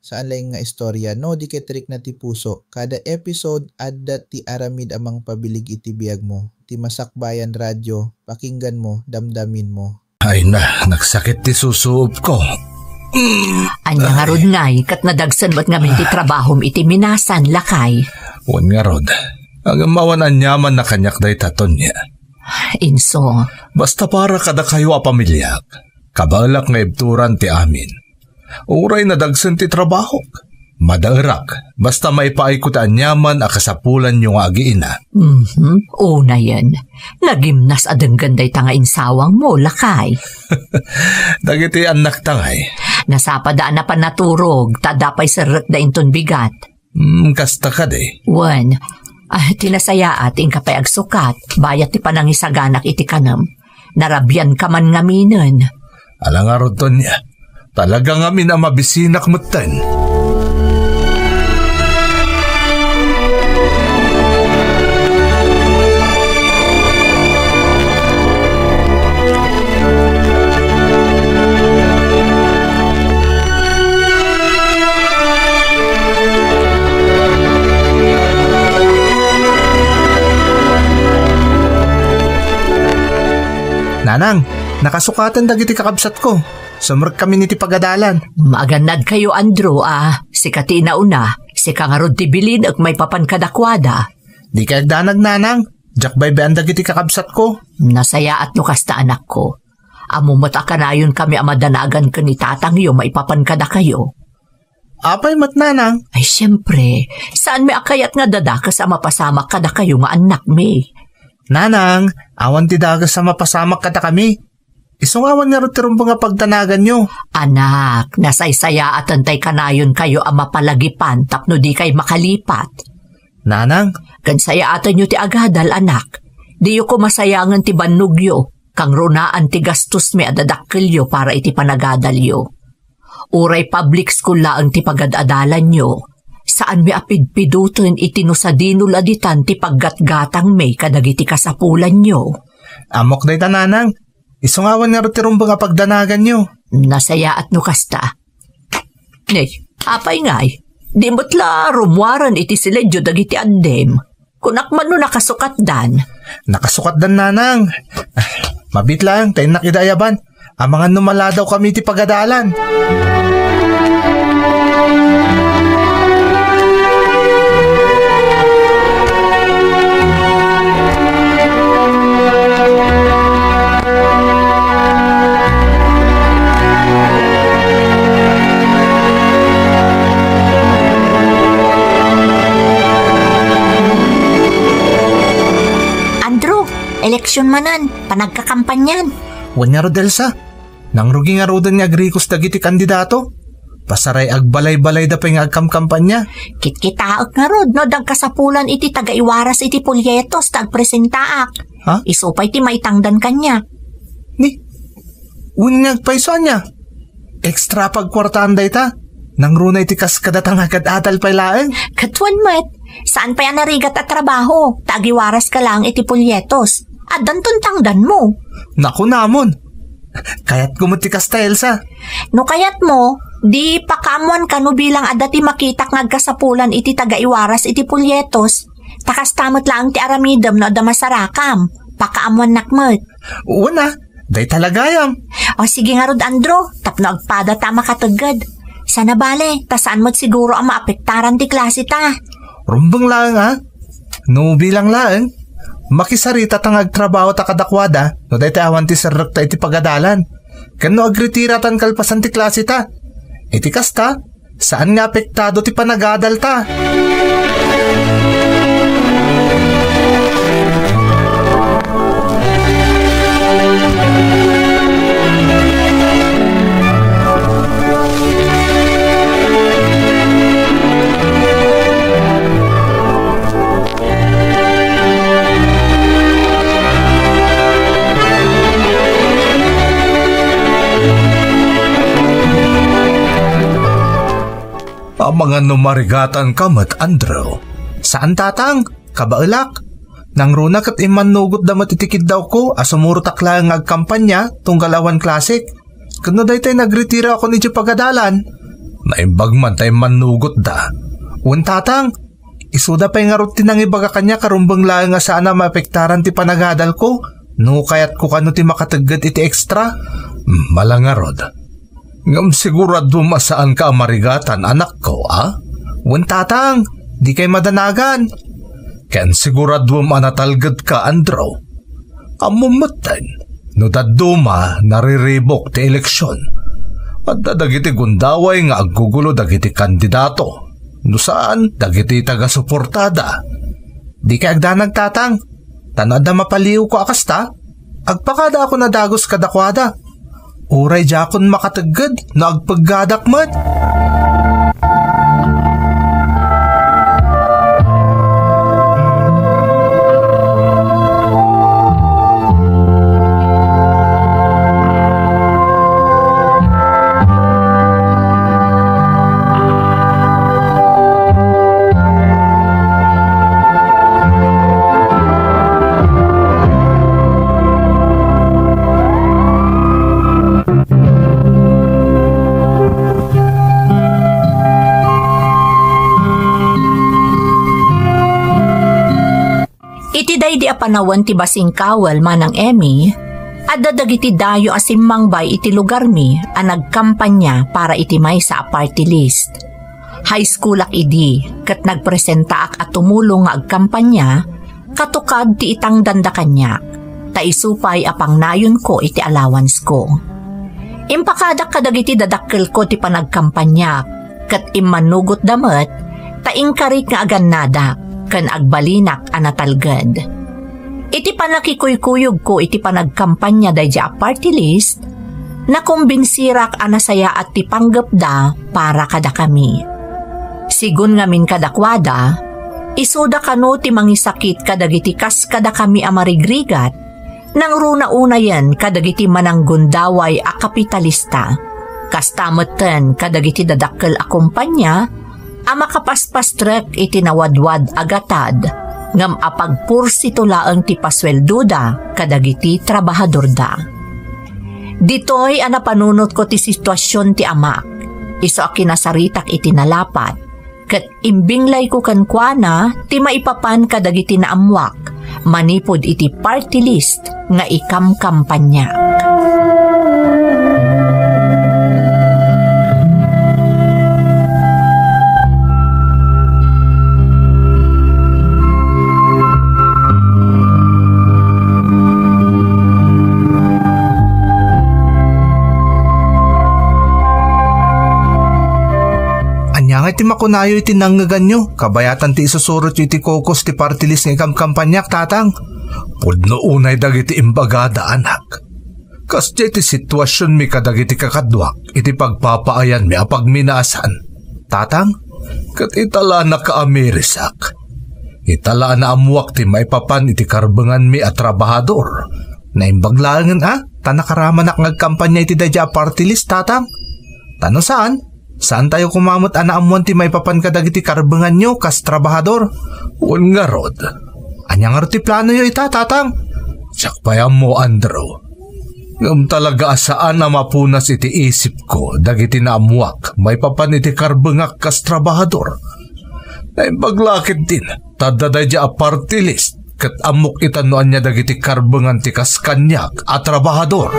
Saan lang nga istorya no di ketrik na ti puso. Kada episode adda ti aramid amang pabilig iti biyag mo. Ti Masakbayan Radyo, pakinggan mo, damdamin mo. Ay na, nagsakit ti susuop ko. Anya nga rod ngay, kat nadagsan ba't nga ti trabahom iti minasan lakay. Wan nga rod, ang mawanan nyaman na kanyak day taton niya. Inso. Basta para kada kayo a pamilyag, kabalak nga ibturan ti amin. Uray na dagsan ti trabaho. Madarak, basta may paikutan nyaman a kasapulan yung agiina. Una yan. Nagimnas adang ganday tanga insawang mo, lakay. Dagiti anak tangay. Nasapadaan na pa naturog, tadapay sarek da inton bigat. Kasta ka de. Wan, tinasaya ating kapay agsukat, bayat ti panangisaganak iti kanam. Narabyan ka man ngaminan. Alang arod to niya. Talagang amin ang mabisinak mutan. Nanang, nakasukatan dagiti kakabsat ko. Sumrek kami niti pagadalan. Maganad kayo, Andrew, Sikati na una, sika nga rod ti bilin ag may papankadakwada. Di kayag danag, nanang. Jakbay ba ang dagiti kakabsat ko? Nasaya at nukas ta anak ko. Amumot akanayon kami amadanagan ka ni tatang yo, maipapankada kayo. Apay mat, nanang? Ay, siyempre. Saan may akayat nga dadakas sa mapasama kada kayo nga anak mi? Nanang, awan ti dagas sa mapasamak kada kami. Isungawan nga rin nga pagtanagan nyo. Anak, nasaysaya at antay kanayon kayo ang mapalagipan tapno di kay makalipat. Nanang? Gansaya atan nyo ti agadal, anak. Di yu ko masayangan ti banugyo, kang runaan ti gastos mi adadakilyo para iti panagadalyo. Uray public school laang ti pagadadalan nyo. Saan mi apidpidutin itinusadino laditan ti paggatgatang may kadagiti kasapulan nyo. Amok day ta, nanang. Isungawan nga rin nga pagdanagan nyo. Nasaya at nukasta. Nay, apay ngay. Di mo't rumwaran iti siledyo dagiti andem. Kunakman no nakasukat dan. Nakasukat dan, nanang. Mabit lang, tayo nakidayaban. Ang mga numala daw kami iti pagadalan. Eleksyon manan, panagkakampanyan. Wan nga Rodelsa, nang rugi nga rodan nga agrikos dagiti kandidato. Pasaray agbalay-balay da pa nga agkamkampanya. Kitkitaak nga rod, no, dagkasapulan iti tagaiwaras iti polyetos, tagpresentaak. Ha? Isupay ti maitangdan kanya. Ni, unyag paiso niya. Extra pagkwartaan da ita. Nang runay ti kaskadatang agad atal pailaeng. Katwan met, saan pa yan narigat at trabaho? Tagiwaras ka lang iti polyetos. At dantun tangdan mo. Naku namon. Kaya't kumutikas ta, Elsa. No kayat mo, di pakamuan ka no bilang adati makitak ngagkasapulan iti tagaiwaras iti polyetos. Takastamot lang ti aramidam no da masarakam. Pakaamuan nakmet. Una, day talagayam. O sige nga rod, Andro, tapno agpada ta makatagad. Sana bale, tasaan mo't siguro ang maapektaran ti klase ta. Rumbang lang ha. No bilang lang. Makisarita tang agtrabaho ta kadakwada, no day awan ti sarrak ta iti pagadalan. Kano agretiratan kalpasan ti klase ta. Iti kasta, saan nga apektado ti panagadal ta? Ang mga numarigatan kamat, Andrew. Saan tatang? Kabailak? Nang runa kat imanugot da matitikid daw ko, asumuro takla ang agkampanya, tunggal awan klasik. Kano day tayo nagretira ako ni pagadalan. Naimbag man tayo manugot da. Tatang, isuda pa yung arot tinang ibaga kanya karumbang lang nga sana maapektaran ti panagadal ko. No kayat ko kano ti makatagad iti extra. Malangarod. Ngam sigurado masaan ka amarigatan anak ko, ah? Tatang, di kay madanagan. Ken sigurado manatalgad ka, Andrew. Amumatan, no daduma nariribok ti eleksyon. At dagiti gundaway nga aggugulo dagiti kandidato. No saan dagiti taga-suportada. Di kay agdanag tatang. Tanada mapaliw ko akasta. Agpakada ako na dagos kadakwada. Uray jakon makatagad na agpaggadak man. Di apanawan ti basing kawal manang Emmy, adda dagiti dayo asimmangbay iti lugar mi ang nagkampanya para itimay sa party list. High school ak idi, kat nagpresenta ak at tumulong nga agkampanya, katukad ti itang danda kanyak, ta isupay apang nayon ko iti allowance ko. Impakadak kadagiti dadakkel ko ti panagkampanya, kat immanugot damet, ta ingkarik nga agannadak, kan agbalinak anatalgad. Iti panakikuykuyog ko iti panagkampanya dayja party list, nakumbinsirak anasaya at tipanggap da para kada kami. Sigun ngamin kadakwada, isuda kano ti mangisakit kadagiti kas kada kami amarigrigat, nang runa-una yan kadagiti mananggundaway a kapitalista, kastametan kadagiti dadakkel a kumpanya, a makapaspastrek iti nawadwad agatad, ngam apagpursito laeng ti paswelduda kadagiti trabahador da. Ditoy anapanunot ko ti sitwasyon ti amak, iso a kinasaritak iti nalapat, ket imbinglay ko kankwana ti maipapan kadagiti naamwak, manipod iti party list nga ikamkampanya. Iti makunayo iti nanggaganyo, kabayatan ti isusurot iti kokos ti party list ng kamkampanyak tatang. Pudno unay dagiti imbagada anak. Kas ti sitwasyon mi kadagiti kakadwak, iti pagpapaayan mi apagminasan. Tatang, kat itala na kaamirisak. Itala na amuak ti maipapan iti karbengan mi at trabahador. Na imbaglangan tanakaraman ak ngagkampanya iti dadya party list tatang. Tano saan? Saan tayo kumamot anaamuan ti may papan kadagiti karbengan nyo kas trabahador? Un nga rod. Anyang arti plano yo ita tatang? Sakpayam mo Andrew. Ngam talaga saan na mapunas iti isip ko dagiti naamuak may papan iti karbengak kas trabahador. Naibaglakit din tadaday a party list ket amok itanuan niya dagiti karbengan ti kas kanyak at trabahador.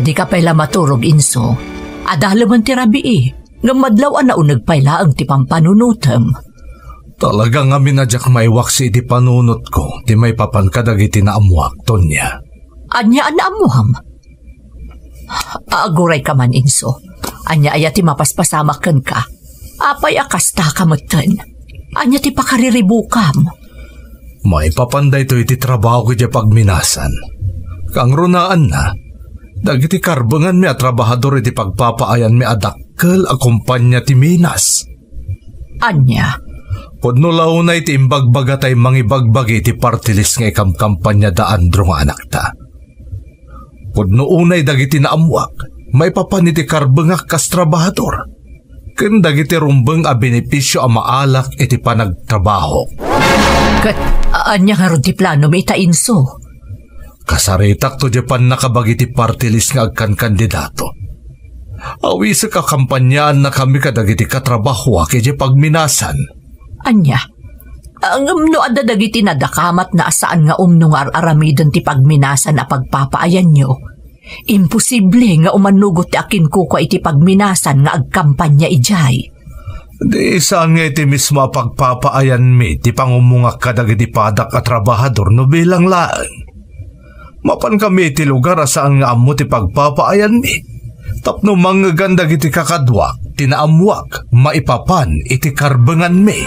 Di ka pala maturog inso. Adalaman ti rabi ngamadlaw na unag pala ang ti pampanunutem. Talagang amin na jak may waksi di panunot ko ti may papan kadagiti na amuak Tonya. Anya na amuham? Aguray ka man inso. Anya aya ti mapaspasamakan ka. Apay akasta ka matan. Anya ti pakariribukam. May papanday to iti trabaho ko di pagminasan. Kang runaan na. Dagiti karbengan mi at trabahador iti pagpapaayan mi adakkel a kumpanya ti Minas. Anya? Pudno launay ti imbagbaga tay mangibagbagi ti partilis nga kampanya da Andro nga anak ta. Pudno unay dagiti naamuak, may papaniti karbengak kas trabahador. Ken dagiti rumbeng a benepisyo a maalak iti panagtrabaho. Kat, anya nga ron ti plano may tainso? Kasaritak to Japan nakabagi ti partilis nga agkan kandidato. Awi sa kakampanyaan na kami kadagiti katrabaho kaya pagminasan. Anya, ang no adda dagiti nadakamat na asaan nga nga aramidon ti pagminasan a pagpapaayan nyo. Imposible nga umanugot ti akin kuko iti pagminasan nga agkampanya ijay. Di saan nga iti mismo pagpapaayan mi ti pangumungak kadagiti padak at trabahador no bilang laan. Mapan kami iti lugar saan nga amo ti pagpapaayan mi. Tapno mangaganda iti kakadwak, tinaamuak, maipapan iti karbengan mi.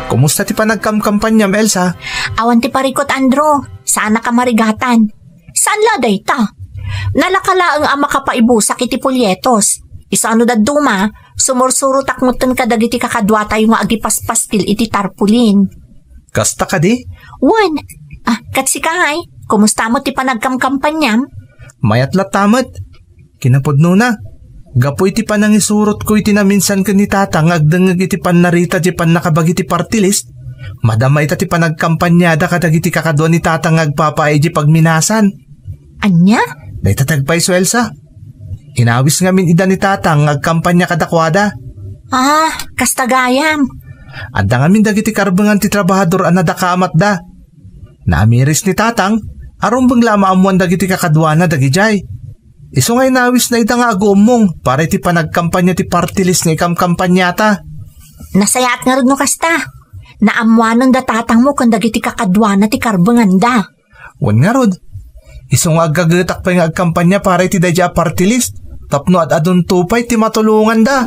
Kumusta ti panagkamkampanyam, Elsa? Awan ti parikot, Andro. Sana ka marigatan. Saan la dayta? Nalakala ang ama kapaibusak iti pulyetos. Isano da duma, sumursurutak mo ka dagiti kakadwata yung agipaspaskil iti tarpulin. Kasta ka di? Wan. Katsi ka ngay. Kumusta mo ti panagkamkampanyam? Mayat latamat. Kinapudno na. Gapo iti panangisurot ko iti naminsan ka ni tatang agdangag iti panarita di pan nakabagi ti party list. Madama ita ti panagkampanyada kadag iti kakadwa ni tatang agpapaay di pagminasan. Anya? Day tatagpay so Elsa. Inawis ngamin ida ni tatang agkampanya kadakwada. Kastagayam. Adda ngamin dagiti karbengan ti trabahador anadakamat da. Naamiris ni tatang, arumbang lama amuan dagiti kakadwa na dagijay. Iso ngay nawis na ita nga agumong para iti panagkampanya ti party list nga ikamkampanyata. Nasayaat nga rin no kasta. Naamuanon da tatang mo kung dagiti kakadwa na ti karbengan da. Wan nga rod. Iso nga agagatak pa yung agkampanya para iti dadya party list. Tapno at adun tupay ti matulungan da.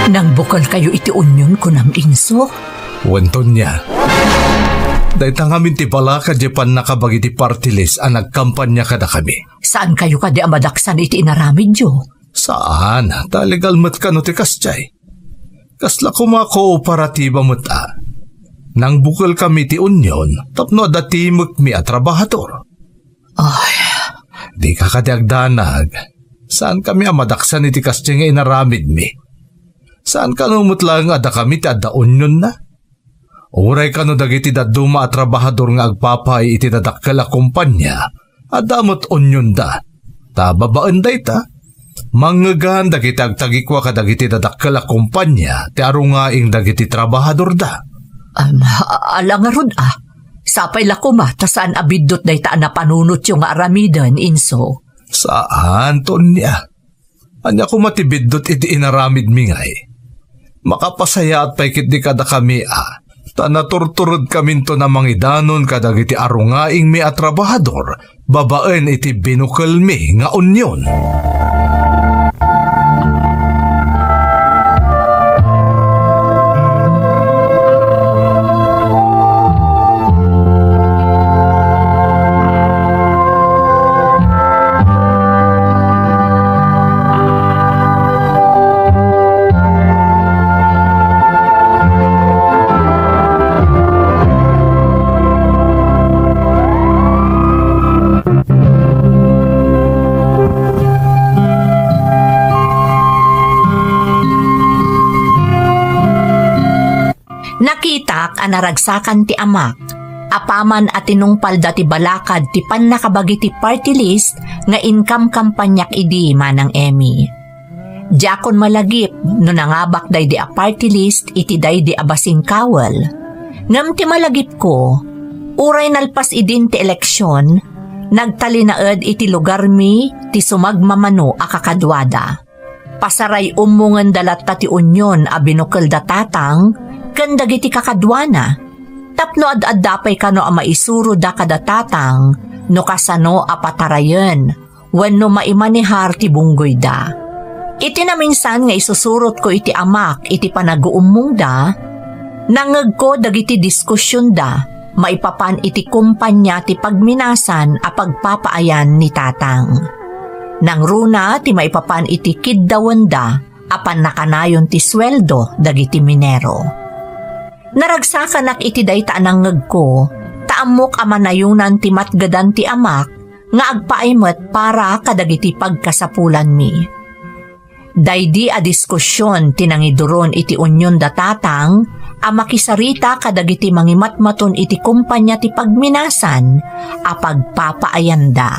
Nang bukal kayo iti unyon kunam inso? Wanton niya. Dahil tangamin ti balaka Japan nakabagi ti party list ang nagkampanya kada kami. Saan kayo kadi amadaksan iti inaramid yo? Saan? Taligal mat ka no ti kasjay. Kasla ko mga kooperatiba mata. Nang bukal kami ti unyon, tapno dati mi at trabahador. Ay, di ka katiagdanag. Saan kami amadaksan iti kasjay nga inaramid mi? Saan ka numutlang ada kami ti adda unyon na? Uray ka no dagiti daduma at trabahador nga agpapay iti dadakkel a kumpanya, adamot unyon da. Tababaan da ita. Manggagan dagiti agtagikwa ka dagiti dadakkel a kumpanya, ti arungaing dagiti trabahador da. Alangarod Sapay lakuma, tasaan abidot da ita na panunot yung aramidan, inso. Saan, Tonya? Anya ko matibidot iti inaramid mingay. Makapasaya at paikit di kada kami Tanaturturod kami to na mangidanon kadag iti arungaing mi at trabahador, babaen iti binukal mi nga unyon. Nakitak anaragsakan ti amak. Apaman at tinungpal dati balakad ti pan nakabagi ti party list nga income kampanyak idi manang Emmy. Diakon malagip no nangabak day di a party list iti day di abasing kawal. Ngam ti malagip ko, uray nalpas idin ti eleksyon, nagtalinaed iti lugar mi ti sumagmamano a kakadwada. Pasaray umungan dalat ta ti unyon a binukal da tatang, kandag iti kakadwana. Tapno ad-addapay kano a maisuro da kada tatang, no kasano a patarayan, wenno maimanihar ti bunggoy da. Iti na minsan nga isusurot ko iti amak iti panaguumong da, nangag ko dagiti diskusyon da, maipapan iti kumpanya ti pagminasan a pagpapaayan ni tatang. Nang runa ti maipapan iti kiddawan da, apan nakanayon ti sweldo dagiti minero. Naragsakan ak iti dayta nangag ko, taamok amanayunan ti matgadan ti amak, nga agpaaymet para kadagiti pagkasapulan mi. Daydi a diskusyon tinangiduron iti unyon da tatang, a makisarita kadagiti mangimatmaton iti kumpanya ti pagminasan, a pagpapaayanda.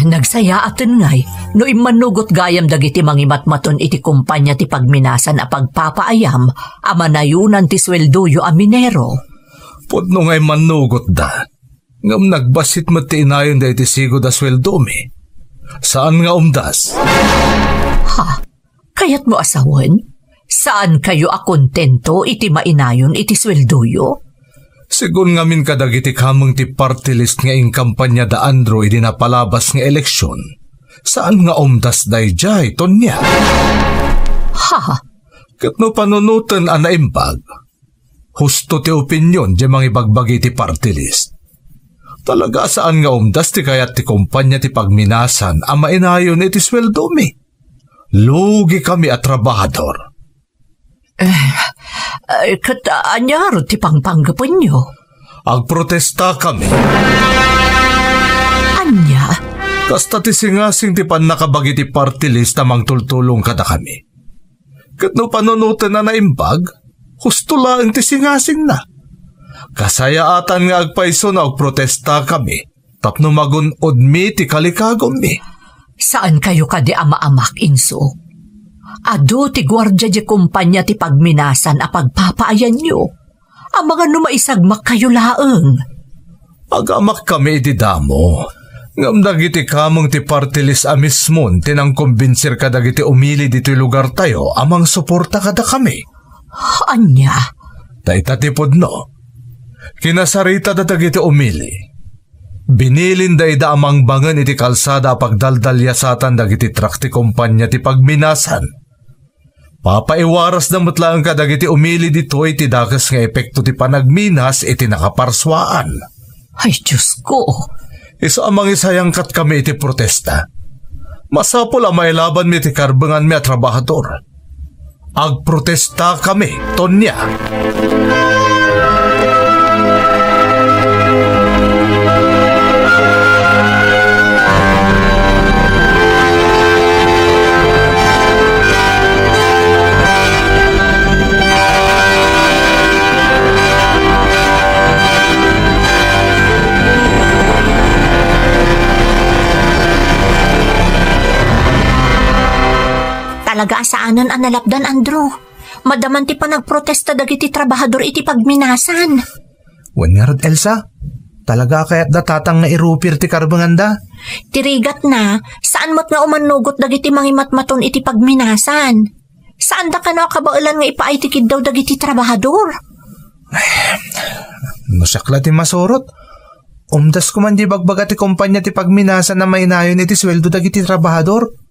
Nagsaya atin ngay, no imanugot gayam dagiti mangimatmaton iti kumpanya ti pagminasan a pagpapaayam, a manayunan ti sweldoyo a minero. Pudno ngay manugot da, ngam nagbasit mo ti inayon da iti sigo da sweldo mi. Saan nga umdas? Ha? Kayat mo asawan? Saan kayo akontento iti mainayon iti sweldoyo? Sigun ngamin kadagiti kamang ti party list nga ing kampanya da Andro idi napalabas nga eleksyon. Saan nga umdas dayjay tonya? Ha? Kat no panunutan a naimbag, husto ti opinyon di mga ibagbagi ti party list. Talaga saan nga umdas ti kayat ti kumpanya ti pagminasan a mainayon iti sweldo mi. Lugi kami at trabahador. Kat anyaro ti pangpanggapon nyo? Agprotesta kami. Anya? Kasta ti singasing ti panakabagi ti party list na mangtultulong kada kami. Kat no panunutan na naimbag, husto lang ti singasing na. Kasayaatan nga agpaiso na agprotesta kami, tapno magunod mi ti kalikagom mi. Saan kayo kadi ama-amak inso? Ado ti gwardya di kumpanya ti pagminasan a pagpapaayan nyo. Ang mga numaisagmak kayo laeng. Agamak kami iti damo. Ngam dagiti kamong ti party list a mismon tinang kumbinsir ka dagiti umili dito lugar tayo amang suporta kada kami. Anya? Daitatipod no. Kinasarita da dagiti umili. Binilin da ida amang bangan iti kalsada pagdaldalyasatan dagiti trakti kumpanya ti pagminasan. Papaiwaras na mutlaan ka dagiti umili dito iti dakas nga epekto ti panagminas iti nakaparswaan. Ay, Diyos ko! Isa amang isayangkat kami iti protesta. Masapol ang mailaban mi iti karbangan mi at trabahador. Agprotesta kami, Tonya! Talaga asaanan ang nalapdan, Andrew. Madaman ti pa nagprotesta dagiti trabahador iti pagminasan. Wanyarad, Elsa. Talaga kaya't datatang nga irupir ti karbanganda? Tirigat na, saan mo't nga umanugot dagiti mangimatmaton iti pagminasan? Saan da ka na kabailan nga ipaitikid daw dagiti trabahador? Masakla ti masurot. Umdas ko man di bagbaga ti kumpanya ti pagminasan na mainayon iti sweldo dagiti trabahador.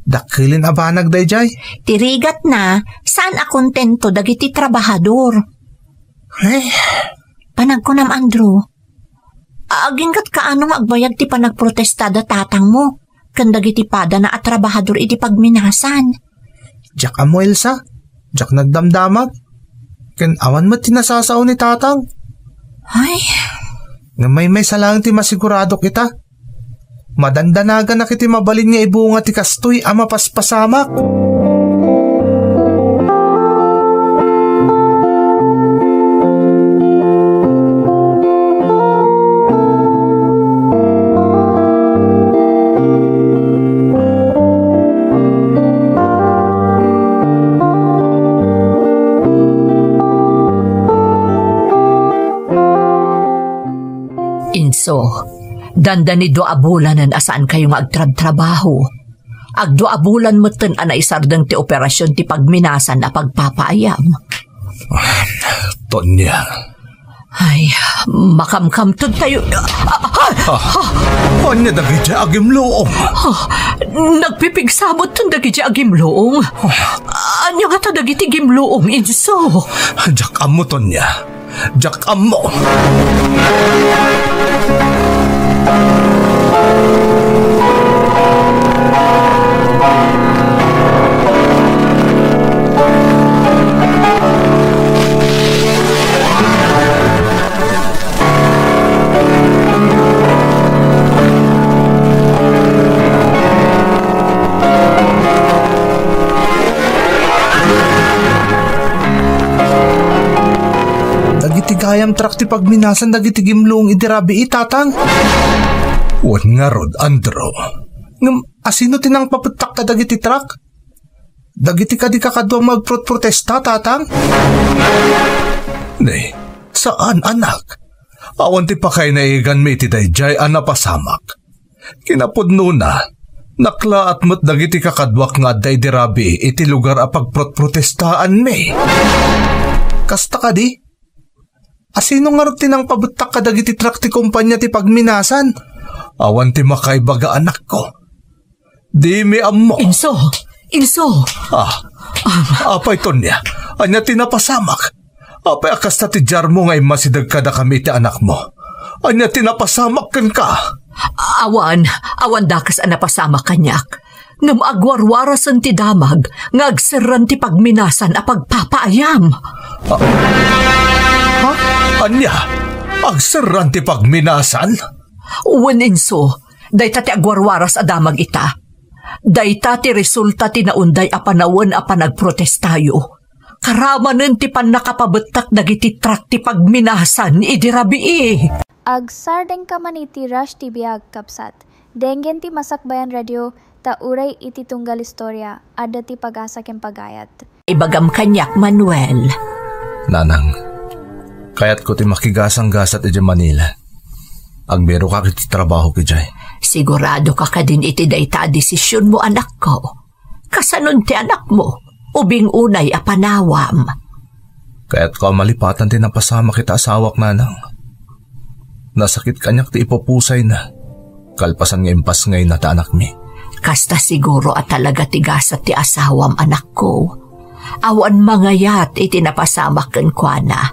Dakilin abanag dayjay. Tirigat na, saan akontento dagiti trabahador? Ay, panagkunam, Andrew. Aging kat kaanong agbayag ti panagprotesta da tatang mo, kan dagiti pada na at trabahador iti pagminasan. Jack amo, Elsa. Jack nagdamdamag. Ken awan mo tinasasaw ni tatang. Ay, Nga may salang ti masigurado kita. Madandanaga na kiti mabalin nga ibunga ti kastoy ama paspasamak. Inso, dandani do abulanan asaan kayo nga agtrab-trabaho. Agdo abulan mo ten anay sardeng ti operasyon ti pagminasan na pagpapaayam. Tonya. Ay, makamkamtod tayo. Anya dagiti agimloong. Nagpipigsabot ten dagiti agimloong. Anya nga ta dagiti gimloong, Inso? Jakam mo, Tonya. Jakam mo. Dagiti gayam trak ti pagminasan dagiti gimlong idirabi itatang. Wan nga rod, Andro. Asino tinang paputak ka dagiti trak? Dagiti ka di kakadwa magprotesta, tatang? Nay, saan anak? Awan ti pakay na igan may iti dayjay anapasamak. Kinapudno na, naklaat mo't dagiti kakadwak nga day dirabi iti lugar a pagprotestaan may. Kasta ka di? Asino nga rin tinang pabutak ka dagiti trak ti kumpanya ti pagminasan? Awan ti makaibaga anak ko. Di mi ammo. Inso! Apay Tonya, anya tinapasamak. Apay akasta ti jarmo ngay masidag kada kami ti anak mo. Anya tinapasamak kan ka. Awan dakas anapasamak kanyak. Ngam agwarwarasan ti damag, ngagseran ti pagminasan a pagpapaayam. Ha? Anya? Agseran ti pagminasan? Wen Inso, dayta ti agwarwaras a damag ita. Dayta ti resulta ti naunday a panawen a panagprotestayo. Karamanen ti panakapabetak dagiti trak ti pagminasan idirabii. Agsardeng ka man iti Rush TV agkapsat. Denggen ti Masakbayan Radio, ta uray iti tunggal istorya, adda ti pag-asa ken pagayat. Ibagam kanyak, Manuel. Nanang, kayat ko ti makigasang-gasat iti Manila. Agbero ka kiti trabaho ki Jay. Sigurado ka din iti dayta desisyon mo, anak ko. Kasanon ti anak mo, ubing unay a panawam. Kaya't ko malipatan ti napasama kita asawak, nanang. Nasakit kanyak ti ipopusay na. Kalpasan nga impas ngay na ta anak mi. Kasta siguro at talaga tigasat ti asawam, anak ko. Awan mangayat iti napasamak ken kuana.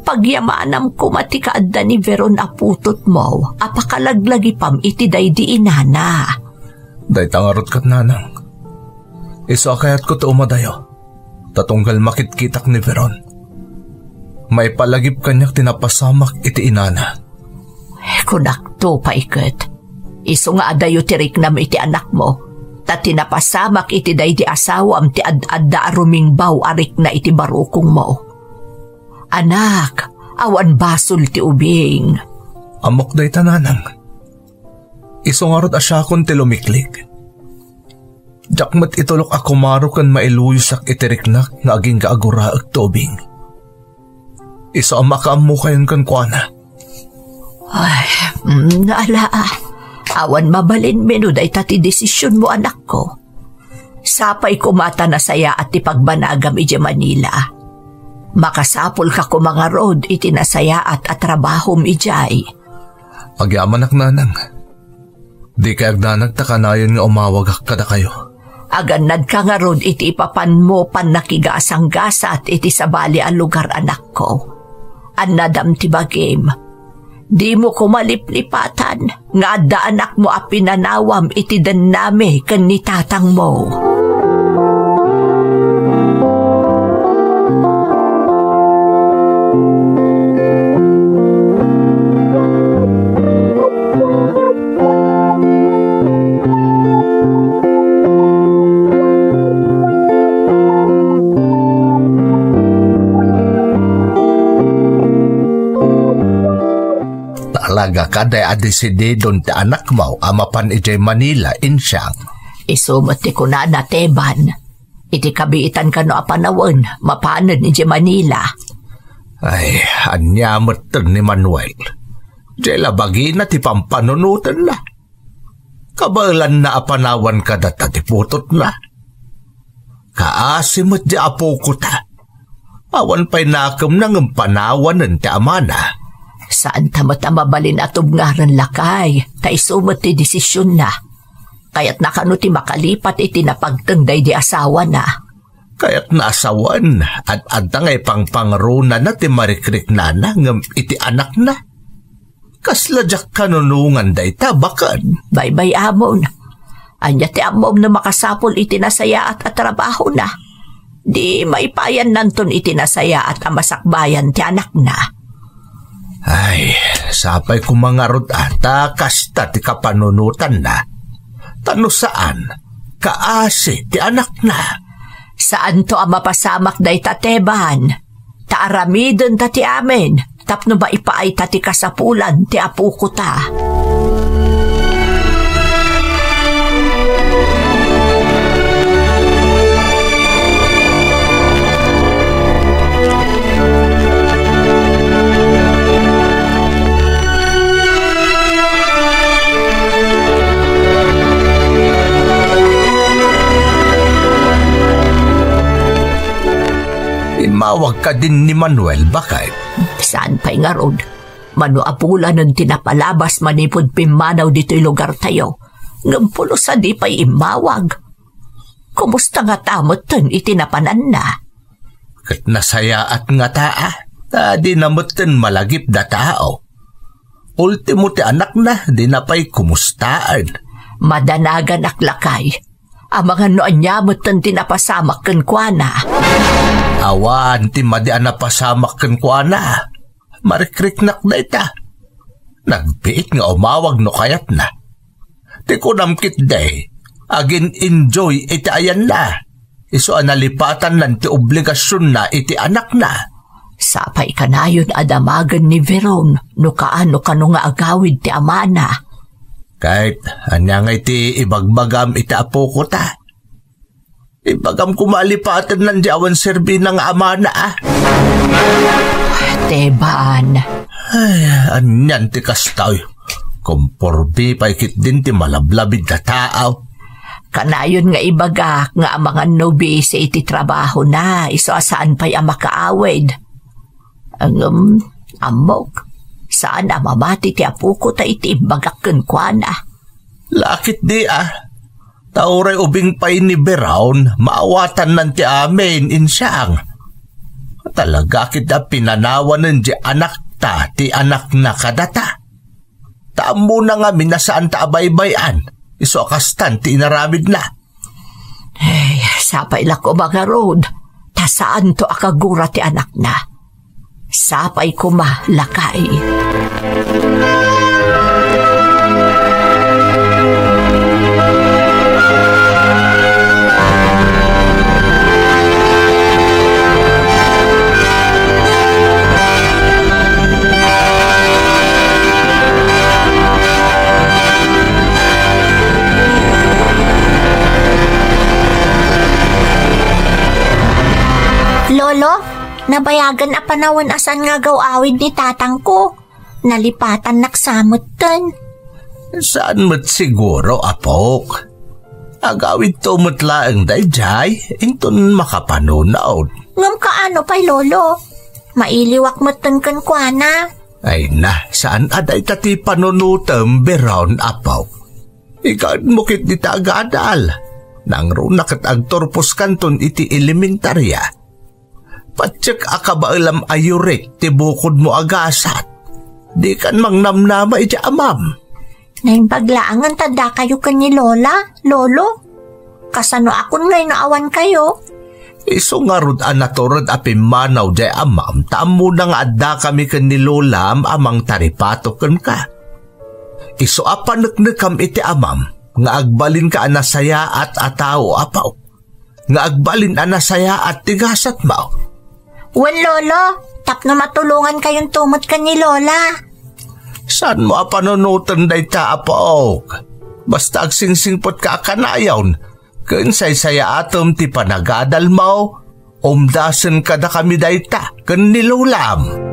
Pagyamanam ko matikaadda ni Veron aputot mo, apakalaglagi pam iti daydi inana. Day tangarot kat, nanang. Iso akayat ko to umadayo. Tatunggal makitkitak ni Veron. May palagip kanyak tinapasamak iti inana. Kunak to paiket. Iso nga adayo tirik nam iti anak mo. Ta tinapasamak iti daydi asawam ti ad-adda rumingbaw arik na iti barukong mo. Anak, awan basol ti ubing. Amok day tananang. Isungarot asyakon ti lumiklik. Jakmat itulok ako maro kan mailuyusak itiriknak nga aging kaaguraag ti ubing. Iso ang makaamu kayon kan kuana. Ay, naala. Awan mabalin menu day tati desisyon mo, anak ko. Sapay kumata na saya at ipagbanagam iti Manila. Makasapol ka ko mga road iti nasaya at atrabahom ijay. Agyaman ak, nanang. Di kay agdanag takanayon nga umawag kada kayo. Aganad ka nga road iti ipapan mo pan nakigasang gasa at iti sabali ang lugar, anak ko. Anadam ti bagim. Di mo ko maliplipatan nga adda anak mo a pinanawam iti danami ken ni tatang mo. talaga ka day adesididon ti anak mo amapan ijay Manila insyang. Isumot ti kuna na Teban. Iti kabiitan ka no apanawan, mapanan ijay Manila. Ay, anyamot ni Manuel. Jay labagi na ti pampanunutan na. Kabalan na apanawan ka data ti putot na. Kaasimot di apo ko ta. Awan pa'y nakam nang panawanan ti amana. Saan tamat ang mabalin at ubngaran lakay, ta isumot ti desisyon na. Kaya't nakano ti makalipat iti napagtengday di asawa na. Kaya't naasawan at adangay pangpangruna na ti marikrik na ngam iti anak na. Kasladyak kanunungan day tabakan. Bye-bye amon. Anya ti amom na makasapol iti nasaya at trabaho na. Di maipayan nanton iti nasaya at amasakbayan ti anak na. Ay, sapay kumangarot ata kasta ti kapanunutan na. Tano saan? Kaasi ti anak na. Saan to ang mapasamak day tateban? Taaramidon ta ti amin. Tapno ba ipaay ta ti kasapulan ti apu ko ta? Imawag ka din ni Manuel, bakit? Saan pa'y nga rod? Manuapula ng tinapalabas manipod pimanaw dito'y lugar tayo. Ngampulo sa di pa'y imawag. Kumusta nga tamot ton itinapanan na? Kat nasaya at nga taa, di namot ton malagip da tao. Ultimo ti anak na, di na pa'y kumustaan. Madanagan aklakay. Ang mga noan nyamot ton tinapasamak kan kwa na. Awan ti madian na pasamak kan kwa na. Marikriknak na ita. Nagbiit nga umawag no kayat na. Ti kunamkit day, agin enjoy iti ayan na. Iso analipatan lang ti obligasyon na iti anak na. Sapay kanayon adamagan ni Veron no kaano kano nga agawid ti amana. Kahit anyang iti ibagbagam iti apo ko ta. Ibagam kumalipatan ng diawan serbi ng amana ah. Teban. Ay, anyan ti kastaw. Kumporbi paikit din ti malablabid na tao. Kanayon nga ibagak nga ang mga nobi sa iti trabaho na. Iso asaan pa'y ang makaawid. Ang amok. Saan ang mamati ti apo ko ta iti ibagak kenkwana. Lakit di ah. Tauray ubing pa'y ni Brown, maawatan nan ti amin insyang. Talaga kita pinanawan ng di anak ta, ti anak na kadata. Taam muna nga minasaan ta abaybayan, iso akastan ti inaramid na. Ay, sapay lako mga rod, ta saan to akagura ti anak na. Sapay ko lakay. Lolo, nabayagan a panawan asan nga gawawid ni tatang ko. Nalipatan naksamot ton. Saan mo't siguro, apok? Agawid to mo't laang dayjay, inton makapanunaw. Ngam kaano pa'y lolo? Mailiwak mo ton kenkwana. Ay na, saan aday tati panunutam berown, apok? Ikaw mo kit di tagadal. Nang runak at agtorpos kanton iti elementarya. Patsyak akabaalam ayurik ti bukod mo agasat. Di kan mang namnama iti amam. Naimbaglaangan tada kayo kan ni Lola, Lolo. Kasano akon ngay naawan kayo? Iso nga rod anatorod apimanaw jay amam, taam mo na nga adda kami kan ni Lola amang taripato kan ka. Iso apanaknakam iti amam, nga agbalin ka anasaya at ataw apaw. Nga agbalin anasaya at tigasat mao. Wan Lolo, tapno matulungan kayong tumot kan ni Lola. Saan mo panunutan day ta apaok? Basta agsingsingpot ka kanayawn, kansay saya atom ti panagadal mo, umdasan kada kami day ta, kan nilulam.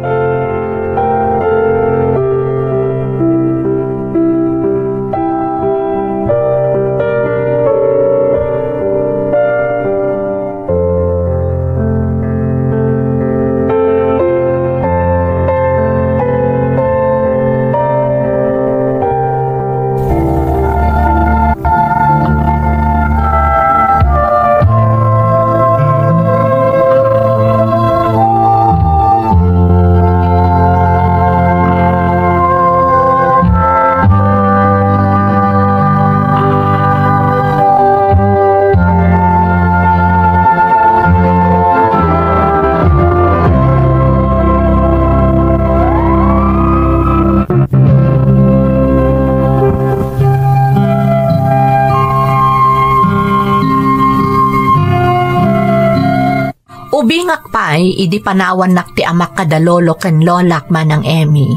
Ubingak pa'y idi panawan nak ti amak kadalolo ken lolak manang Emmy.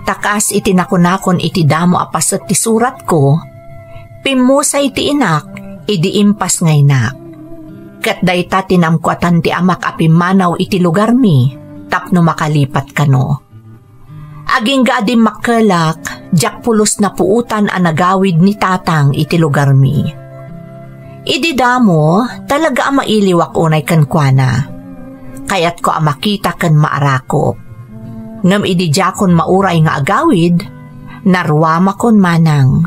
Takas iti nakunakon iti damo apasat ti surat ko, pimusay ti inak, idi impas ngay nak. Kat dayta tinamkwatan ti amak apimanaw iti lugar mi, tapno makalipat kano. Aging gaadim makelak, jak pulos na puutan ang nagawid ni tatang iti lugar mi. Idi damo, talaga ang mailiwak unay kankwana. Kaya't ko ang makita kan maarakop. Ngam idi jakon mauray nga agawid, narwama kon manang.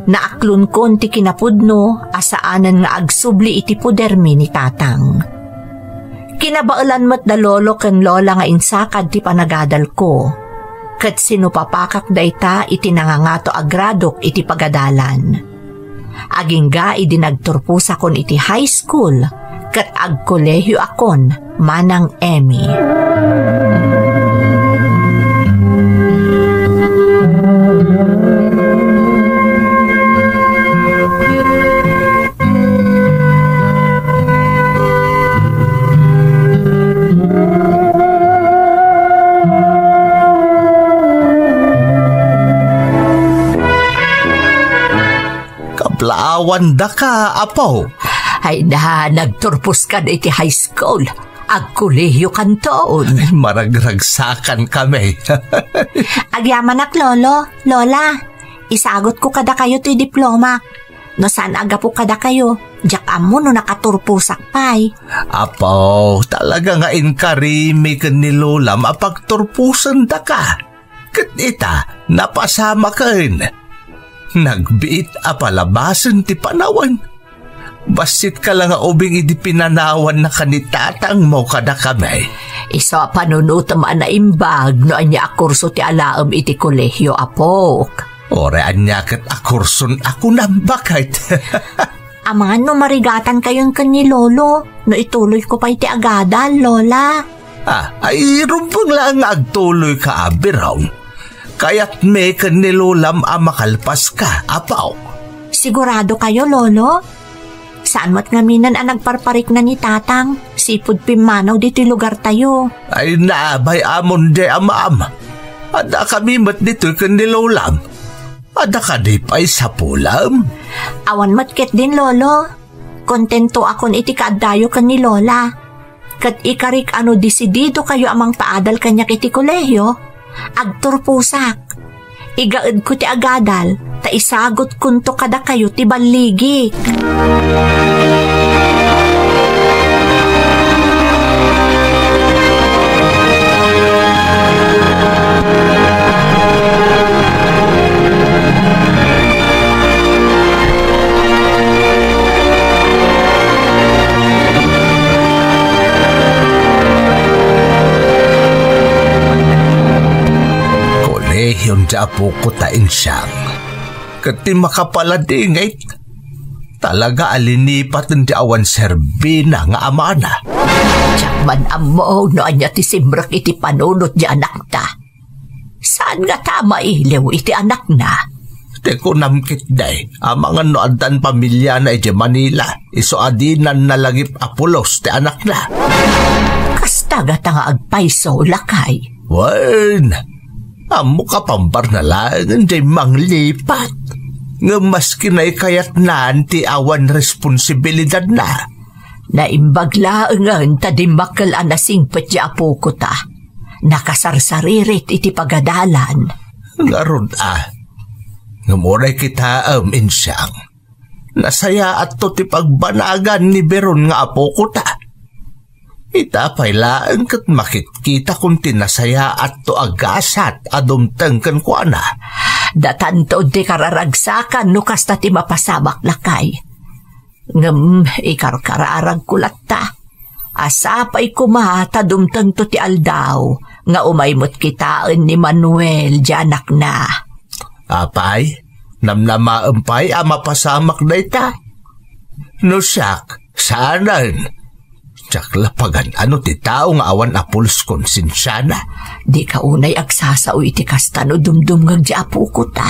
Naaklon kon ti kinapudno, asaanan nga agsubli iti pudermi ni tatang. Kinabaulan mo't dalolo kan lola nga insakad ti panagadal ko. Kat sinupapakak dayta iti nangangato agradok iti pagadalan. Aging ga idinagturpusa kon iti high school kat agkolehyo akon manang Emmy. Laawan da ka, apo. Ay na, nagturpos ka na iti high school. Agkolehiyo kantoon. Maragragsakan kami. Agyaman ak, lolo, lola. Isagot ko kada kayo ti diploma. No saan aga po kada kayo? Diyak amo no nakaturpusak pay. Apo, talaga nga inkarimi ka ni lola mapagturpusan da ka. Kat ita, napasama ka rin. Nagbiit apalabasan ti panawan. Basit ka lang nga ubing idi pinanawan na kanitatang mo kada kami. Iso panunutam na imbag no anya akurso ti alaam iti kolehyo apok. Ore anya kat akurson ako nambakit. Amangan no marigatan kayon kan ni lolo. No ituloy ko pa iti agadal, lola. Ay rumpang lang agtuloy ka abiraw. Kaya't may kanilulam makalpas ka, apaw. Sigurado kayo, lolo? Saan mo't ngaminan ang nagparparik na ni tatang? Sipud pimanaw dito lugar tayo. Ay naabay amon de amaam. Ada kami mat dito kanilulam. Ada ka di pa'y sa pulam. Awan matket din, lolo. Kontento akon iti kaadayo kan ni lola. Kat ikarik ano disidido kayo amang paadal kanyak iti kolehyo. Agturpusak. Igaed ko ti agadal, ta isagot kunto kada kayo ti baligik. Yung japo ko tain siyang. Kati makapaladingit. Talaga alinipat ng diawan serbina nga amana. Tiyakman amo no anya ti simrak iti panunot di anak ta. Saan nga tama iliw iti anak na? Te ko namkit day. Amang ano adan pamilya na iti Manila. Iso adinan na lagip apulos ti anak na. Kastaga ta nga agpaiso lakay. Wan! Amo ka pambar na lang jay manglipat. Nga maski na'y kayat naan ti awan responsibilidad na. Naimbaglaangan tadimakal anasingpet di apo ko ta. Nakasarsaririt iti pagadalan. Ngaron nga moray kita insyang. Nasaya at to ti pagbanagan ni Beron nga apo ko ta. Itapay laan kat makikita kung tinasaya at to agasat adumtang kan kwa na. Datanto di kararagsakan no kasta ti mapasamak lakay. Ikarkararag kulat ta. Asapay kumata dumtang to ti aldaw nga umaymot kitaan ni Manuel janak na. Apay, namnamaampay mapasamak na ita. No siyak, saanan? Tsak lapagan ano ti tao nga awan apuls konsensyana. Di ka unay agsasao iti kasta no dumdum ngag di apo ko ta.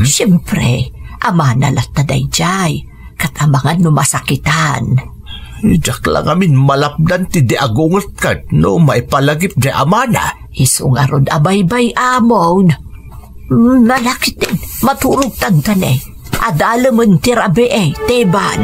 Siyempre, ama nalat na dayjay, katamangan no masakitan. Tsak lang amin malapdan ti di agungot kat no maipalagip di amana. Isungarod abaybay amon. Malakit din, maturog tagtanay. Adalaman tirabe teban.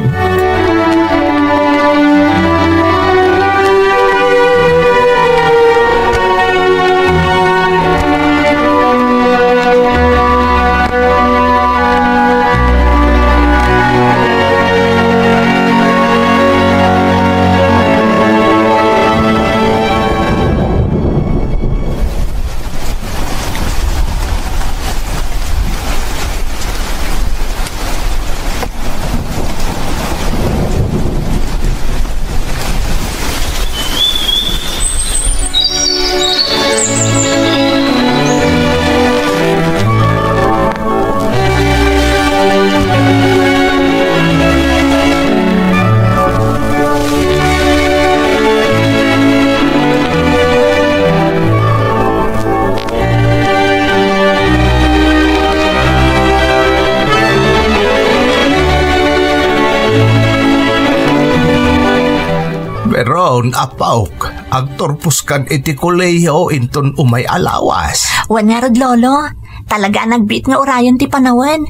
Beron apauk, agtorpuskan iti kuleyo inton umay alawas. Wanarod lolo, talaga nagbit nga orayon ti panawan.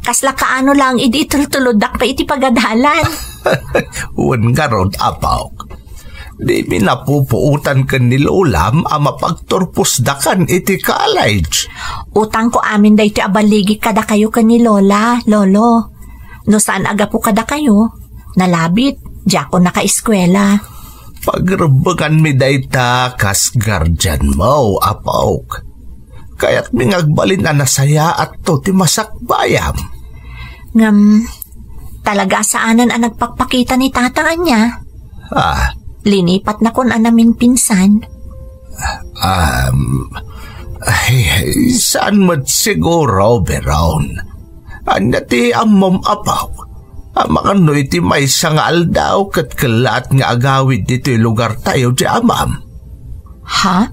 Kasla kaano lang idi tultuludak pa iti pagadalan. Wan nga ron apauk. Di minapupuutan kan ni Lolam ama pagtorpusdakan iti college. Utang ko amin da iti abaligi kada kayo kan ni Lola, lolo. No saan aga po kada kayo? Nalabit, diya ko naka-eskwela. Pagrebangan mi dayta kas guardian mo, apauk. Kaya't mingagbalin na nasaya at to ti masakbayam. Talaga saanan ang nagpakpakita ni tataan niya? Linipat na kun anamin pinsan. Saan mo't siguro, Beron? Anya ti amom apauk. Makano iti may sangal daw kat kalat nga agawid dito lugar tayo di amam. Ha?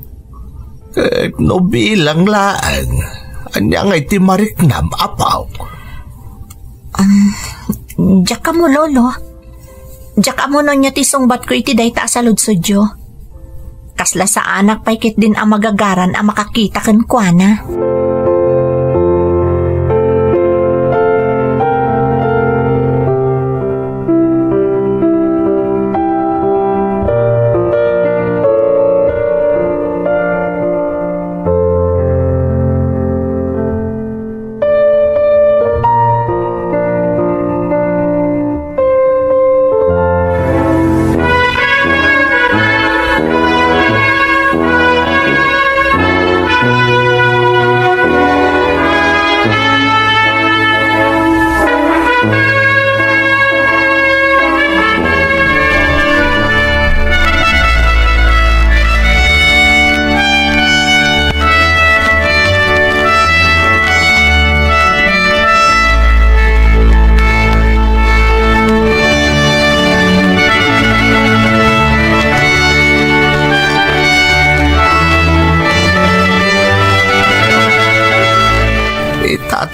Kat no bilang laan, anya nga iti mariknam apaw. Diyak ka mo lolo. Diyak ka mo no niya ti sungbat ko iti dayta sa ludsudyo. Kasla sa anak paikit din ang magagaran ang makakita kan kuana.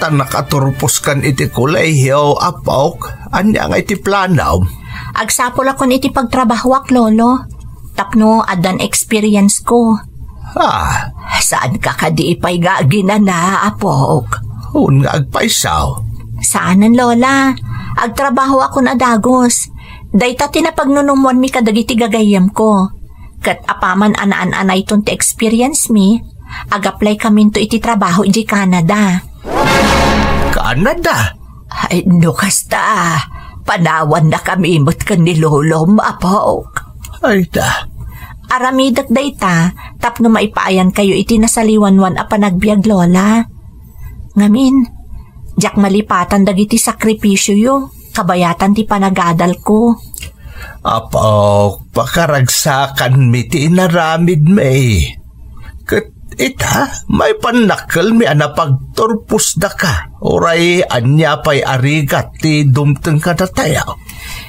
Nakaturpos kan iti kuleyo apauk, anya nga iti planaw. Agsapol ako iti pagtrabahwak lolo. Tapno adan experience ko. Saan ka kadiipay nga ginana, apok? Un nga agpaisaw. Saanan, Lola? Agtrabaho ako na dagos. Dayta tinapagnunumuan mi kadagiti gagayam ko. Kat apaman anaan-anay ton ti experience mi, ag-apply kami to iti trabaho iti Canada. Canada? Ay, no kasta. Panawan na kami imot kan ni Lolo, apok. Ay da. Aramidak dayta, tapno maipaayan kayo iti nasaliwanwan a panagbiag, Lola. Ngamin, jak malipatan dagiti sakripisyo yo, kabayatan ti panagadal ko. Apok, pakaragsakan mi ti inaramid may. Kat ita, may panakal mi anapagturpus da ka. Oray, anya pa'y arigat ti dumteng ka na tayo.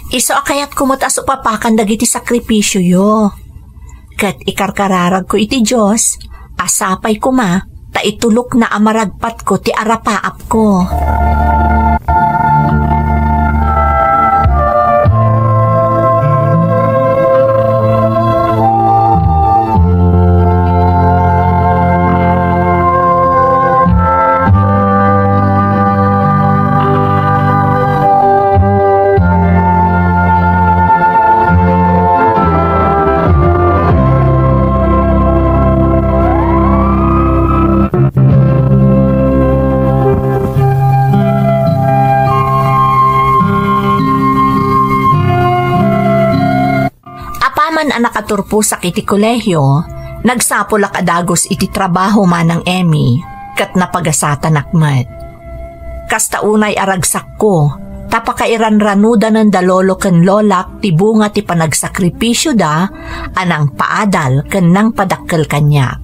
Iso akayat kumutaso papakan dagiti sakripisyo yo. Kat ikarkararag ko iti Diyos, asapay ko ma, ta itulok na amaragpat ko ti arapaap ko. Nakaturpo sa kiti kolehyo, nagsapulak adagos iti trabaho manang Emmy, kat napagasatan akmat. Kasta unay aragsak ko, tapakairanranuda ng dalolo ken lolak ti bunga ti panagsakripisyo da, anang paadal ken nang padakkel kanyak.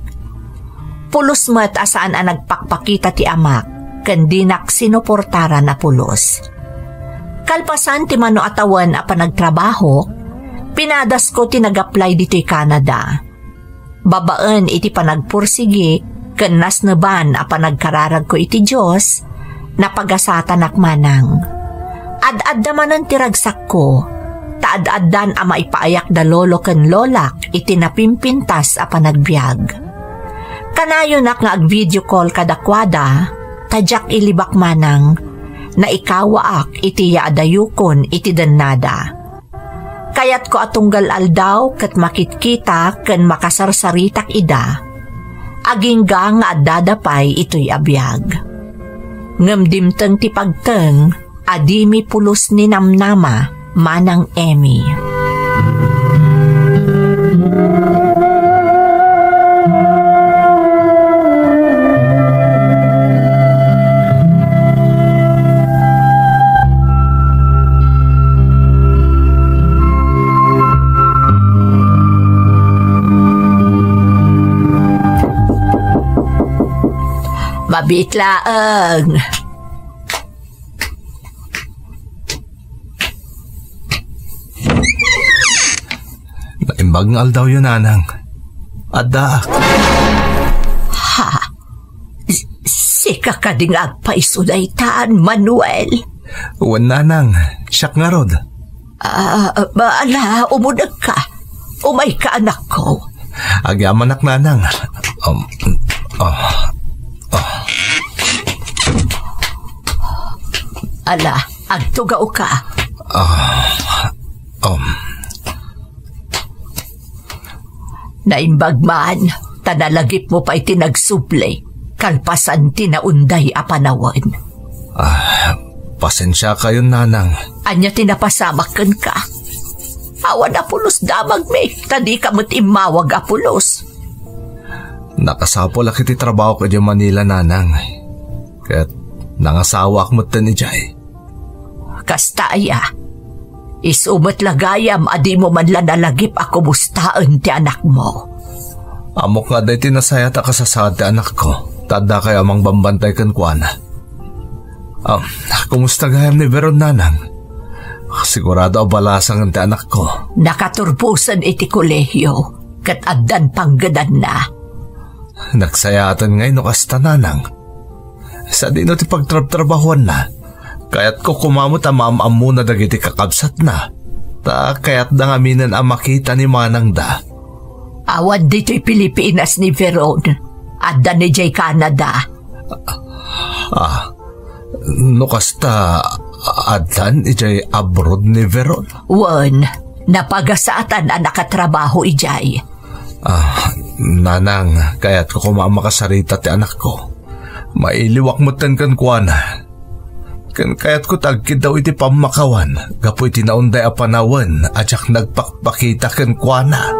Pulos met asaan ang nagpakpakita ti amak, ken dinak sinuportara na pulos. Kalpasan ti mano atawan a panagtrabaho, pinadas ko tinag-apply dito'y Canada. Babaan iti panagpursigi, kenas naban a panagkararag ko iti Diyos, napagasatan akmanang. Ad-ad naman tiragsak ko, taad-addan a maipaayak da lolo ken lolak iti napimpintas a panagbiag. Kanayon nak nga ag-video call kadakwada, tadyak ilibak manang, na ikawaak iti yaadayukon iti dannada. Kayat ko atunggal aldaw kat makitkita ken makasarsaritak ida. Agingga nga addadapay ito'y abiyag. Ngamdimteng ti pagteng, adimi pulos ni namnama manang Emmy. Mabitlaang. Naimbagngal daw yun, anang. Ada. Ha? Sika ka ding agpaisulaitaan, Manuel. Uwan, nanang. Siyak nga rod. Baala, umudag ka. Umay ka, anak ko. Agyaman ak, nanang. Ala, agtugaw ka. Naimbag man, tanalagip mo pa itinagsuple, kalpasan tinaunday a panawan. Pasensya kayo, nanang. Anya tinapasamakan ka. Awan apulos damag me, tadi ka mo't imawag apulos. Nakasapol ak iti trabaho ko di Manila, nanang. Kaya't nangasawa ak mo't ni Jay. Kastaya, isumat lagayam adi mo man lang nalagip ako bustaan ti anak mo. Amok nga dahi tinasayat ka sa ti anak ko. Tada kaya amang bambantay kan kuana. Kumusta gayam ni Veron, nanang? Sigurado abalasang ti anak ko. Nakaturpusan iti kolehyo, kat addan panggadan na. Nagsayatan ngay no kasta, nanang. Sa di no ti pagtrabahuan na. Kaya't ko kumamot amam muna dagiti kakabsat na. Ta kaya't da ngaminan ang makita ni manang da. Awan dito'y Pilipinas ni Veron. Adda ni Jay Canada. No kasta adan ijay abroad ni Veron. Wan, napagasaatan ang nakatrabaho ijay. Nanang, kaya't ko makasarita ti anak ko. Mailiwak mo tan kan kuana. Kan kaya't ko tagkid daw iti pamakawan. Gapo iti naunday a panawan, adyak nagpakpakita kan kuana.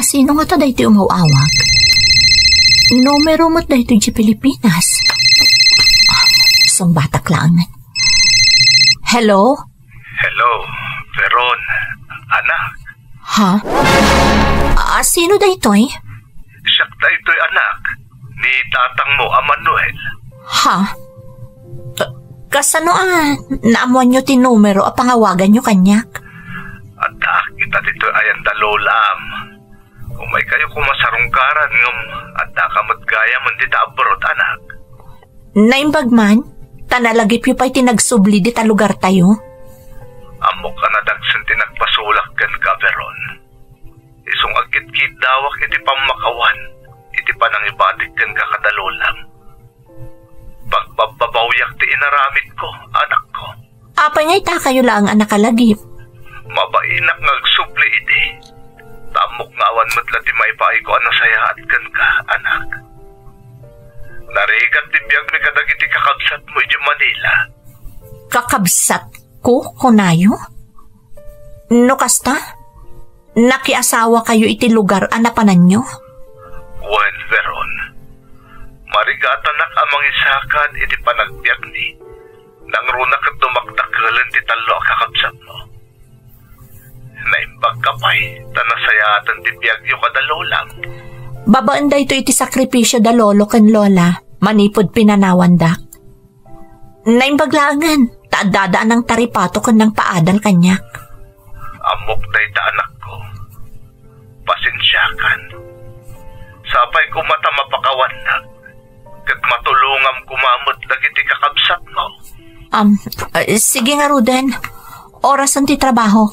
Sino nga ta dahito umawawag? Numero mo't dahito di Pilipinas. Sumbatak lang. Hello? Hello, Veron. Anak. Ha? Sino dahito eh? Siyak dahito'y anak ni tatang mo, Manuel. Ha? Kasano naamuan nyo ti numero pangawagan nyo kanyak? Adak, kita dito ayan dalolam. Umay kayo kumasarungkaran ngam at nakamot gaya mo dita abroad, anak. Naimbag man, tanalagip yu pa'y tinagsubli dita lugar tayo. Amok ka na dagsan tinagpasulak kan ka, Veron. Isong agkit-kit dawak iti pamakawan, iti panang ibatik kan ka kadalolam. Pagbababawiyak ti inaramid ko, anak ko. Apay nga'y ta kayo lang ang nakalagip. Mabainak ngagsubli iti. Tamok nga awan mo't lati may paay ko ano sayahat kan ka, anak. Narigat di biyag may kadagiti kakabsat mo iti Manila. Kakabsat ko, kunayo? No kasta? Nakiasawa kayo iti lugar anapanan nyo? Well, Veron. Marigatanak amang isakan iti panagbiag ni. Nang runak at dumakdakalan ti talo kakabsat mo. Naimbag ka pa'y, tanasayatan ti biyagyo kadalolang. Babaan da ito iti sakripisyo da lolo ken lola, manipod pinanawandak. Naimbag langan, taadadaan ng taripato ken ng paadal kanyak. Amok day ta anak ko. Pasensyakan. Sapay ko mata mapakawan na. Kat matulungam kumamot dagiti kakabsat mo. Sige nga Ruden, oras ang ti trabaho.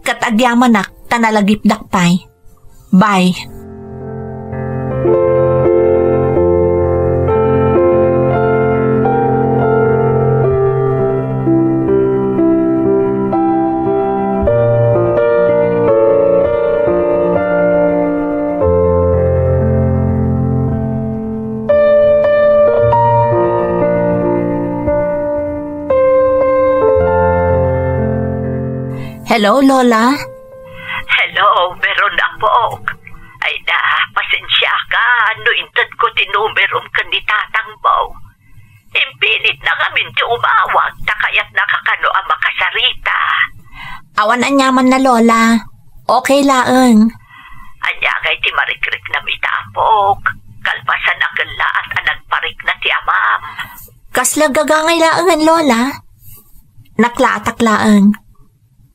Katagyaman nak, tanalagip dakpay. Bye. Hello, Lola? Hello, Veron ako. Ay da, pasensya ka. Ano intad ko tinumerom ka ni tatang mo. Impilit na kami ti umawag, takayat nakakano ang makasarita. Awan anyaman na, Lola. Okay laeng. Anyagay ti marikrik na mitapok. Kalpasan ang gala at anagparik na ti amam. Kasla gagangay laengan, Lola. Naklaatak laeng.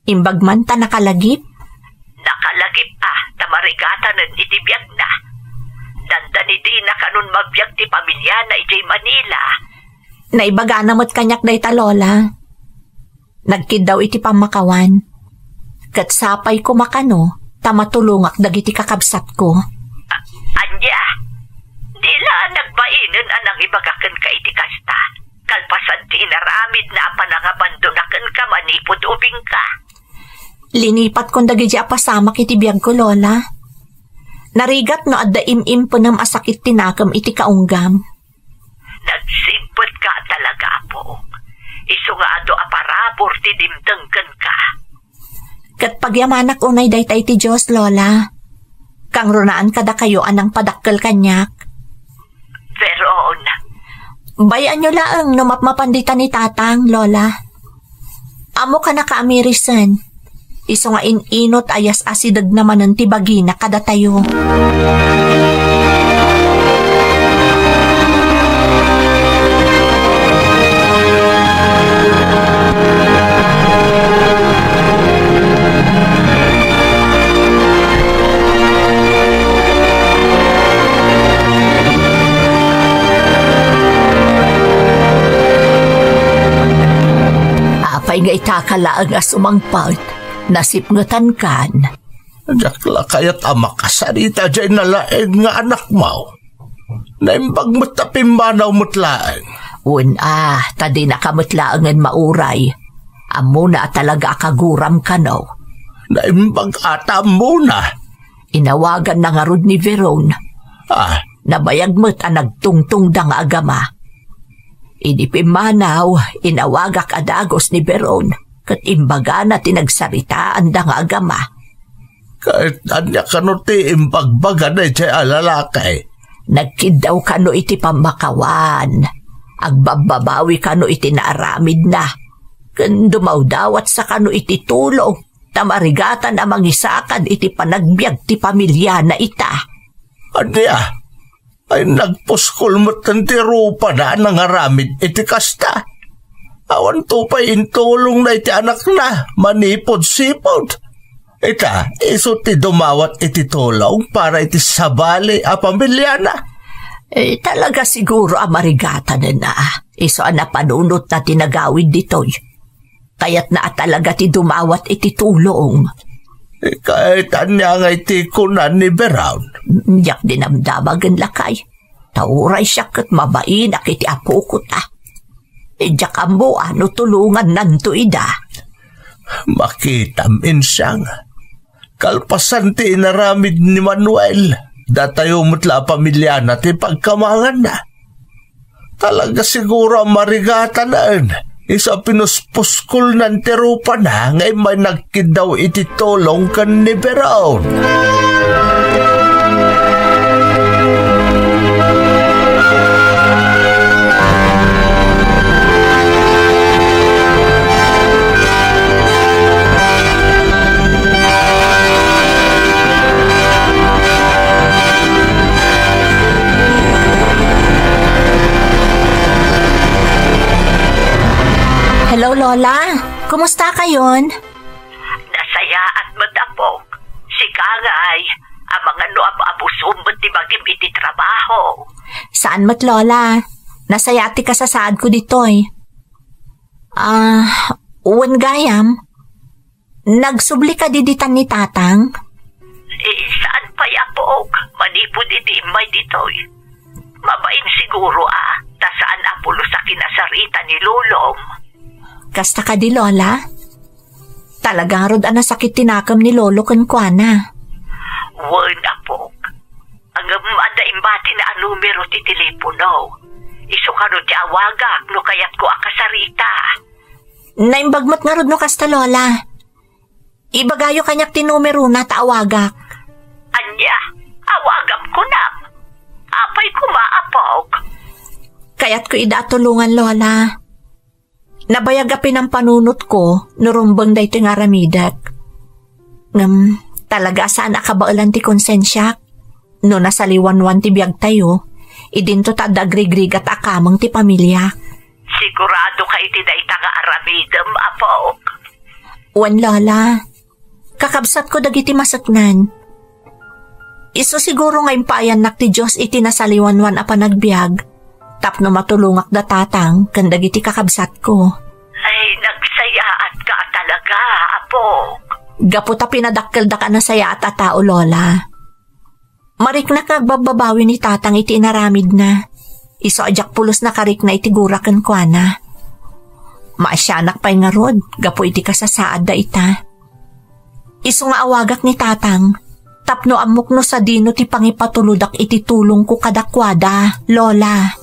Imbag man ta nakalagip? Nakalagip tamarigatanan iti biyag na. Dandan iti na kanun mabiyag ti pamilya na iti Manila. Naibaga namot kanyak day ta, Lola. Nagkid daw iti pamakawan. Kat sapay ko makano, tamatulungak dagiti kakabsat ko. Anya, di la nagbainan anang ibagakan ka iti kasta. Kalpasan ti inaramid na panangabandonakan ka manipod ubing ka. Linipat kong dagiti apasamak iti biyag ko, Lola. Narigat no adda im-im po nam asakit tinakam iti kaunggam. Nagsimpot ka talaga po. Isu nga ado aparabor ti dimdengken ka. Kat pagyamanak unay daytay ti Diyos, Lola. Kang runaan kada kayo anang padakkel kanyak. Veron. Bayan nyo laeng no mapmapandita ni tatang, Lola. Amo ka na kaamirisan. Iso nga inot ayas asidag naman ng tibagi na kada tayo. Uray nga itakalaang asumangpag, nasipngatan kan. Jakla kayat makasarita dyan nalaeng nga anak mo. Naimbag mo't tapimbanaw mo't laeng. Tadi nakamutlaangan mauray. Amo na talaga akaguram ka no. Naimbag ata muna. Inawagan na nga rod ni Veron. Nabayag mo't nagtungtung da nga agama. Inipimanaw, inawagak adagos ni Veron, kat imbaga na tinagsaritaan da nga agama. Kahit anya kanuti imbagbaga na siya alalakay. Nagkidaw ka no iti pamakawan. Agbababawi ka no iti naaramid na. Kandumaw dawat sa ka no iti tulong. Tamarigatan amang isakan iti panagbiag ti pamilya na ita. Anya? Ay nagpuskol mo't tantirupa na nangaramid iti kasta. Awan to pa intulong na iti anak na, manipod-sipod. Ita, iso ti dumawat iti tulong para iti sabali a pamilya na. Talaga siguro amarigatan na. Iso na panunot na tinagawid ditoy. Kaya't na talaga ti dumawat iti tulong. Kahit anya nga iti kunan ni Brown. Yak dinamdamagan lakay. Tauray siya kat mabain akiti apukot Ijak ambo tulungan nanto ida. Makitamin siyang. Kalpasan ti inaramid ni Manuel. Datayo mutla pamilya na ti pagkamangan na. Talaga siguro marigatan na isa pinuspuskol ng terupa na ngay may nagkidaw iti tulong kan ni Brown. Hello, Lola. Kumusta kayon? Nasaya at madapok. Si Kangay, ang mga abusumot ti bagim iti trabaho. Saan mo't, Lola? Nasayati ka sa saad ko ditoy. Uwan gayam. Nagsubli ka diditan ni Tatang? Saan pa yapok? Manipod iti imay ditoy. Mabain siguro ta saan apulo sa kinasarita ni Lulong. Kasta ka di, Lola? Talagang rod sakit tinakam ni Lolo kan kuana. Wan apok. Ang imbati na numero ti telepono. Iso ka rod ti awagak no kayat ko akasarita. Naimbagmat nga rod no kasta, Lola. Ibagayo kanyak ti numero na taawagak. Anya, awagam ko na. Apay ko maapok. Kaya't ko idatulungan, Lola. Nabayagapin ang panunot ko, nurumbang da ito nga ramidak. Talaga saan akabaulan ti konsensya? No nasaliwan-wan ti biyag tayo, idinto ta dagrigrig at akamang ti pamilya. Sigurado ka iti da ita nga aramidam, apok. Wan, Lola. Kakabsat ko dagiti masaknan. Iso siguro nga impayan nak ti Diyos iti nasaliwan-wan a panagbiag. Tapno matulungak da Tatang kan dagiti kakabsat ko. Ay, nagsayaat ka talaga, apok. Gaputa pinadakkel da ka na sayaat a tao, Lola. Marik na kagbababawi ni Tatang iti inaramid na. Iso ajak pulos na karik na iti gurakan kwa na. Maasyanak pa'y nga rod, gapu iti kasasaad da ita. Iso nga awagak ni Tatang, tapno amok no sa dino ti pangipatuludak iti tulong ko kadakwada, Lola.